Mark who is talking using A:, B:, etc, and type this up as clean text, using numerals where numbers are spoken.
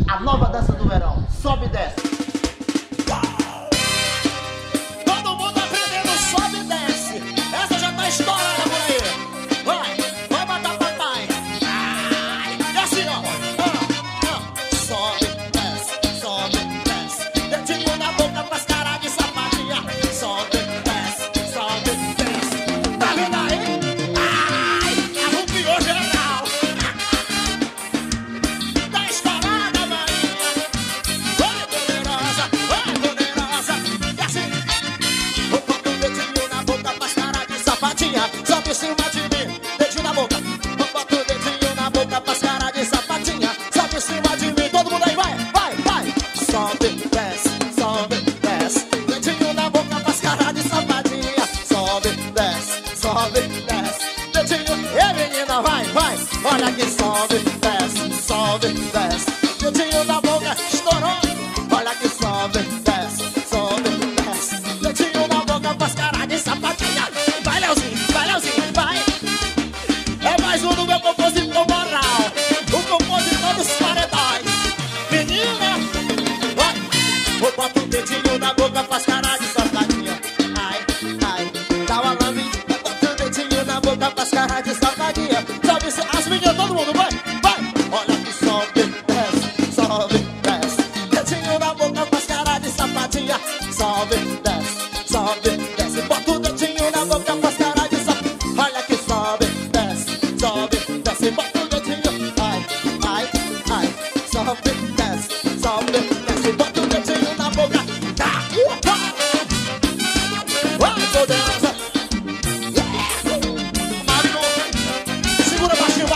A: A nova dança do verão. Sobe e desce.
B: Todo mundo aprendendo, sobe e desce. Essa já tá estourada por aí. Vai botar papai. E assim, ó. Sobe, desce, dedinho na boca pras caras de sapatinha. Sobe, desce. Tá vendo aí? Arrupiou geral. Tá estourada, Maria. Vai, poderosa. E assim. Vou botar o dedinho na boca pras caras de sapatinha. Sobe em cima de mim, dedinho na boca. Vou botar o dedinho na boca pras caras de sapatinha. Sobe em cima de mim, todo mundo aí, vai. Sobe, desce. Dedinho na boca pras caras de sapatinha. Sobe, desce. Dedinho, menina, vai. Olha que sobe, desce. Dedinho na boca, estourou. Olha que sobe, desce. Dedinho na boca pras caras de sapatinha. Vai, Leozinho, vai. É mais um do meu compositor moral. O compositor dos paredões. Menina, vai. Vou botar o dedinho na boca pras caras de sapatinha. Ai, dá uma lambinha. Vou botar o dedinho na boca pras caras de sapatinha. Sobe, as meninas, todo mundo, vai. Olha que sobe, desce. Dedinho na boca pras caras de sapatinha. Sobe, desce. Bota o dedinho na boca pras caras de sapatinha. Olha que sobe, desce. Bota o dedinho, ai. Sobe, desce. Bota o dedinho na boca. Tá. Vai, poderosa. Mario. Segura baixinho.